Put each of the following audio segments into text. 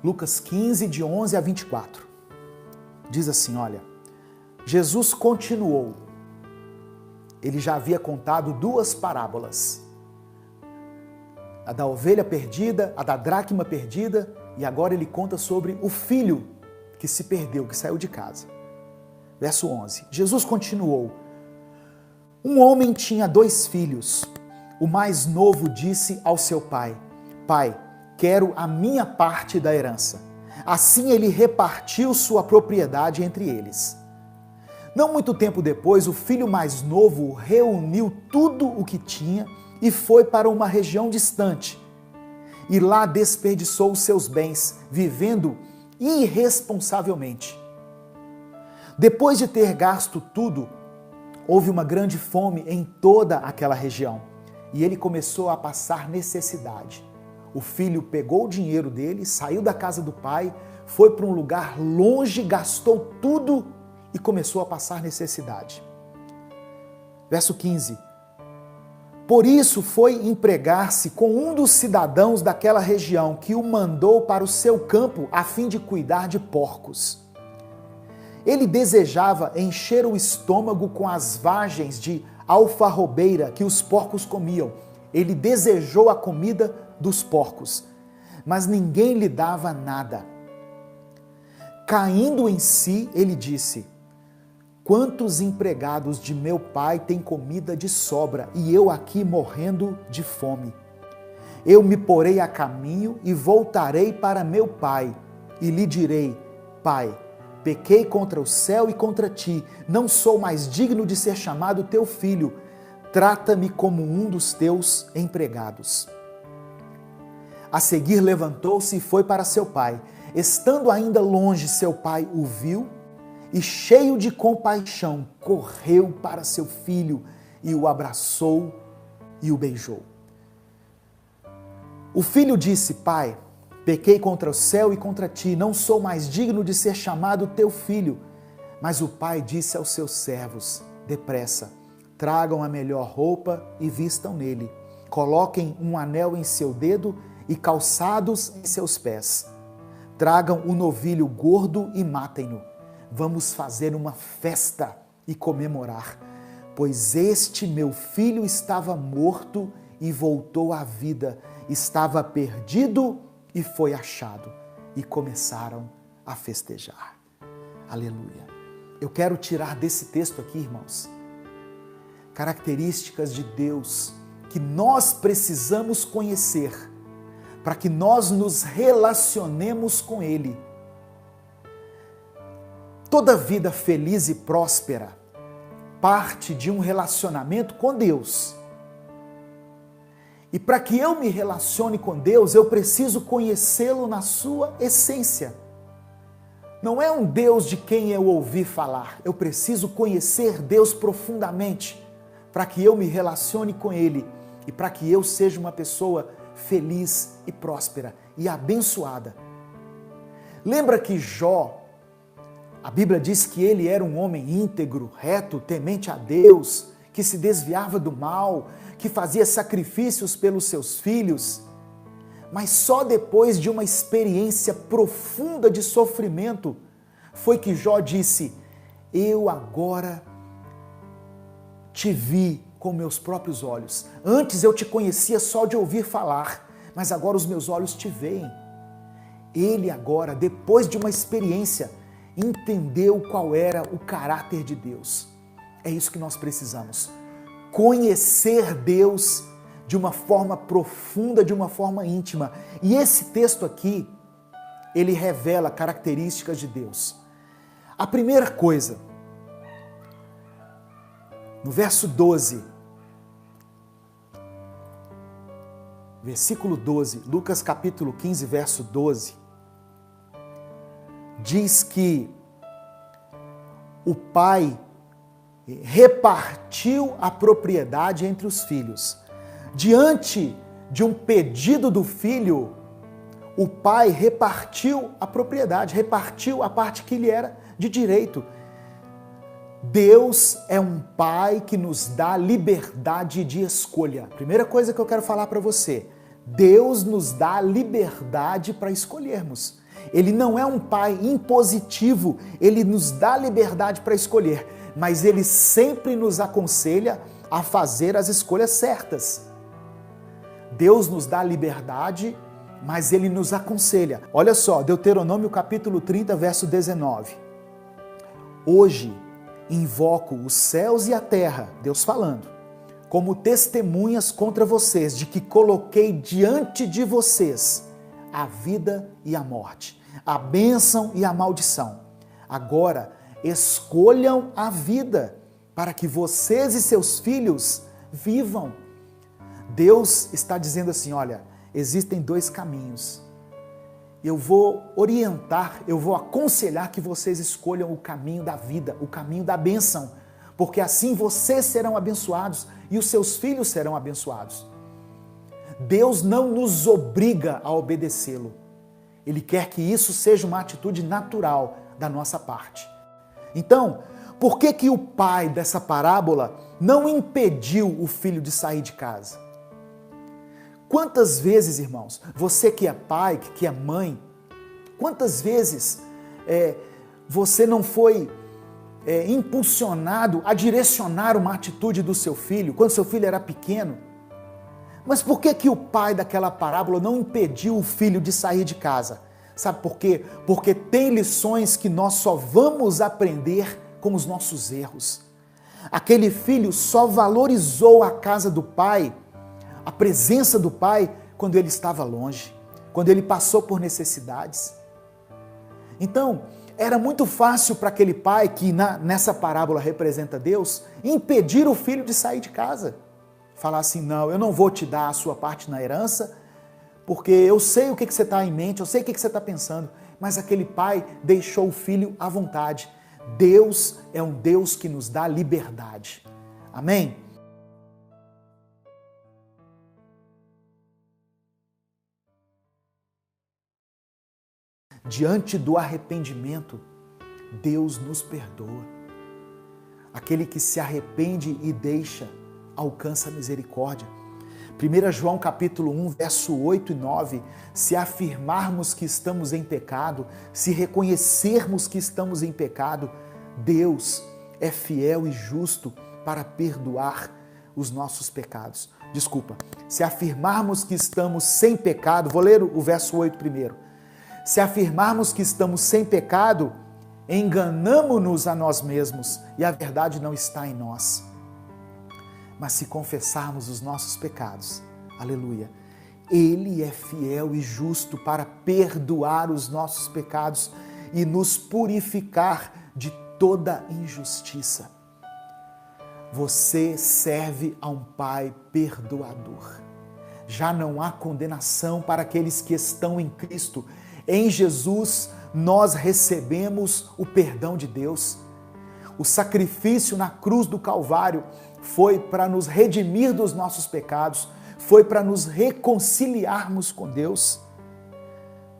Lucas 15, de 11 a 24. Diz assim, olha, Jesus continuou. Ele já havia contado 2 parábolas. A da ovelha perdida, a da dracma perdida, e agora ele conta sobre o filho que se perdeu, que saiu de casa. Verso 11. Jesus continuou. Um homem tinha 2 filhos. O mais novo disse ao seu pai, Pai, quero a minha parte da herança. Assim ele repartiu sua propriedade entre eles. Não muito tempo depois, o filho mais novo reuniu tudo o que tinha e foi para uma região distante. E lá desperdiçou os seus bens, vivendo irresponsavelmente. Depois de ter gasto tudo, houve uma grande fome em toda aquela região e ele começou a passar necessidade. O filho pegou o dinheiro dele, saiu da casa do pai, foi para um lugar longe, gastou tudo e começou a passar necessidade. Verso 15. Por isso foi empregar-se com um dos cidadãos daquela região que o mandou para o seu campo a fim de cuidar de porcos. Ele desejava encher o estômago com as vagens de alfarrobeira que os porcos comiam. Ele desejou a comida dos porcos, mas ninguém lhe dava nada. Caindo em si, ele disse, quantos empregados de meu pai têm comida de sobra e eu aqui morrendo de fome? Eu me porei a caminho e voltarei para meu pai e lhe direi, Pai, pequei contra o céu e contra ti, não sou mais digno de ser chamado teu filho, trata-me como um dos teus empregados. A seguir levantou-se e foi para seu pai. Estando ainda longe, seu pai o viu e, cheio de compaixão, correu para seu filho e o abraçou e o beijou. O filho disse, Pai, pequei contra o céu e contra ti, não sou mais digno de ser chamado teu filho. Mas o pai disse aos seus servos, depressa, tragam a melhor roupa e vistam nele. Coloquem um anel em seu dedo e calçados em seus pés. Tragam o novilho gordo e matem-no. Vamos fazer uma festa e comemorar, pois este meu filho estava morto e voltou à vida, estava perdido e foi achado. E começaram a festejar. Aleluia. Eu quero tirar desse texto aqui, irmãos, características de Deus que nós precisamos conhecer para que nós nos relacionemos com Ele. Toda vida feliz e próspera parte de um relacionamento com Deus. E para que eu me relacione com Deus, eu preciso conhecê-lo na sua essência. Não é um Deus de quem eu ouvi falar. Eu preciso conhecer Deus profundamente para que eu me relacione com Ele e para que eu seja uma pessoa feliz e próspera e abençoada. Lembra que Jó, a Bíblia diz que ele era um homem íntegro, reto, temente a Deus, que se desviava do mal, que fazia sacrifícios pelos seus filhos, mas só depois de uma experiência profunda de sofrimento foi que Jó disse, eu agora te vi com meus próprios olhos. Antes eu te conhecia só de ouvir falar, mas agora os meus olhos te veem. Ele agora, depois de uma experiência, entendeu qual era o caráter de Deus. É isso que nós precisamos. Conhecer Deus de uma forma profunda, de uma forma íntima. E esse texto aqui, ele revela características de Deus. A primeira coisa, no verso 12, versículo 12, Lucas capítulo 15, verso 12, diz que o pai repartiu a propriedade entre os filhos. Diante de um pedido do filho, o pai repartiu a propriedade, repartiu a parte que lhe era de direito. Deus é um pai que nos dá liberdade de escolha. Primeira coisa que eu quero falar para você, Deus nos dá liberdade para escolhermos. Ele não é um pai impositivo, ele nos dá liberdade para escolher, mas ele sempre nos aconselha a fazer as escolhas certas. Deus nos dá liberdade, mas ele nos aconselha. Olha só, Deuteronômio capítulo 30, verso 19. Hoje invoco os céus e a terra, Deus falando, como testemunhas contra vocês de que coloquei diante de vocês a vida e a morte, a bênção e a maldição. Agora, escolham a vida para que vocês e seus filhos vivam. Deus está dizendo assim, olha, existem dois caminhos. Eu vou orientar, eu vou aconselhar que vocês escolham o caminho da vida, o caminho da bênção, porque assim vocês serão abençoados e os seus filhos serão abençoados. Deus não nos obriga a obedecê-lo. Ele quer que isso seja uma atitude natural da nossa parte. Então, por que o pai dessa parábola não impediu o filho de sair de casa? Quantas vezes, irmãos, você que é pai, que é mãe, quantas vezes você não foi impulsionado a direcionar uma atitude do seu filho, quando seu filho era pequeno? Mas por que o pai daquela parábola não impediu o filho de sair de casa? Sabe por quê? Porque tem lições que nós só vamos aprender com os nossos erros. Aquele filho só valorizou a casa do pai, a presença do pai, quando ele estava longe, quando ele passou por necessidades. Então, era muito fácil para aquele pai, que nessa parábola representa Deus, impedir o filho de sair de casa. Falar assim, não, eu não vou te dar a sua parte na herança, porque eu sei o que você está em mente, eu sei o que você está pensando, mas aquele pai deixou o filho à vontade. Deus é um Deus que nos dá liberdade. Amém? Diante do arrependimento, Deus nos perdoa. Aquele que se arrepende e deixa, alcança a misericórdia. 1 João capítulo 1, verso 8 e 9, se afirmarmos que estamos em pecado, se reconhecermos que estamos em pecado, Deus é fiel e justo para perdoar os nossos pecados. Desculpa, se afirmarmos que estamos sem pecado, vou ler o verso 8 primeiro. Se afirmarmos que estamos sem pecado, enganamo-nos a nós mesmos e a verdade não está em nós. Mas se confessarmos os nossos pecados, aleluia, Ele é fiel e justo para perdoar os nossos pecados e nos purificar de toda injustiça. Você serve a um Pai perdoador. Já não há condenação para aqueles que estão em Cristo. Em Jesus, nós recebemos o perdão de Deus. O sacrifício na cruz do Calvário foi para nos redimir dos nossos pecados, foi para nos reconciliarmos com Deus,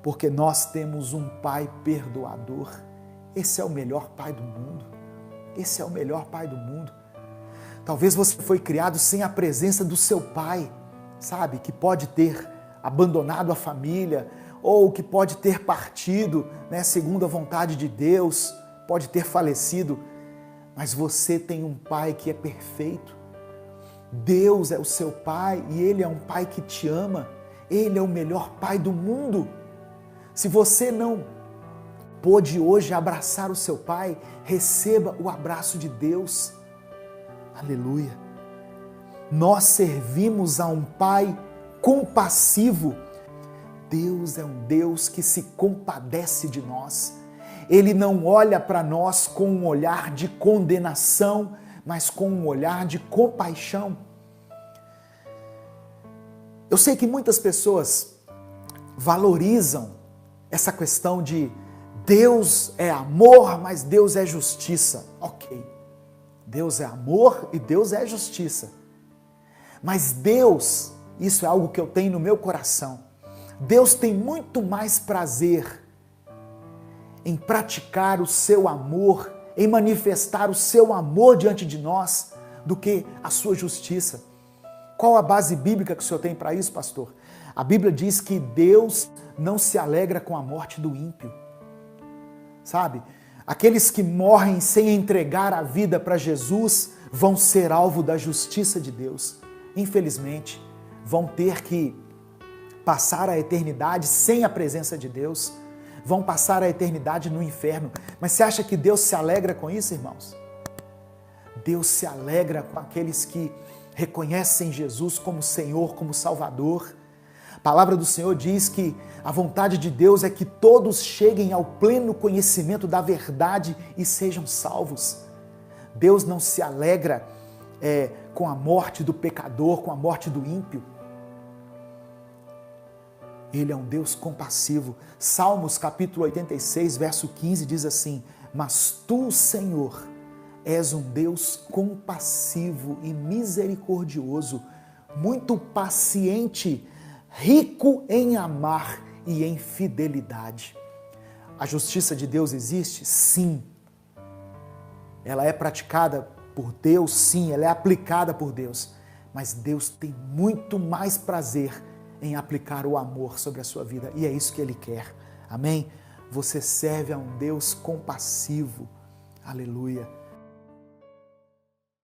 porque nós temos um Pai perdoador. Esse é o melhor Pai do mundo. Esse é o melhor Pai do mundo. Talvez você foi criado sem a presença do seu pai, sabe? Que pode ter abandonado a família, ou que pode ter partido, segundo a vontade de Deus, pode ter falecido. Mas você tem um pai que é perfeito. Deus é o seu pai e Ele é um pai que te ama. Ele é o melhor pai do mundo. Se você não pôde hoje abraçar o seu pai, receba o abraço de Deus. Aleluia. Nós servimos a um pai compassivo. Deus é um Deus que se compadece de nós. Ele não olha para nós com um olhar de condenação, mas com um olhar de compaixão. Eu sei que muitas pessoas valorizam essa questão de Deus é amor, mas Deus é justiça. Ok, Deus é amor e Deus é justiça. Mas Deus, isso é algo que eu tenho no meu coração, Deus tem muito mais prazer em praticar o seu amor, em manifestar o seu amor diante de nós, do que a sua justiça. Qual a base bíblica que o senhor tem para isso, pastor? A Bíblia diz que Deus não se alegra com a morte do ímpio. Sabe? Aqueles que morrem sem entregar a vida para Jesus vão ser alvo da justiça de Deus. Infelizmente, vão ter que passar a eternidade sem a presença de Deus. Vão passar a eternidade no inferno. Mas você acha que Deus se alegra com isso, irmãos? Deus se alegra com aqueles que reconhecem Jesus como Senhor, como Salvador. A palavra do Senhor diz que a vontade de Deus é que todos cheguem ao pleno conhecimento da verdade e sejam salvos. Deus não se alegra com a morte do pecador, com a morte do ímpio. Ele é um Deus compassivo. Salmos capítulo 86, verso 15 diz assim: mas tu, Senhor, és um Deus compassivo e misericordioso, muito paciente, rico em amar e em fidelidade. A justiça de Deus existe? Sim. Ela é praticada por Deus? Sim. Ela é aplicada por Deus. Mas Deus tem muito mais prazer em aplicar o amor sobre a sua vida. E é isso que Ele quer. Amém? Você serve a um Deus compassivo. Aleluia.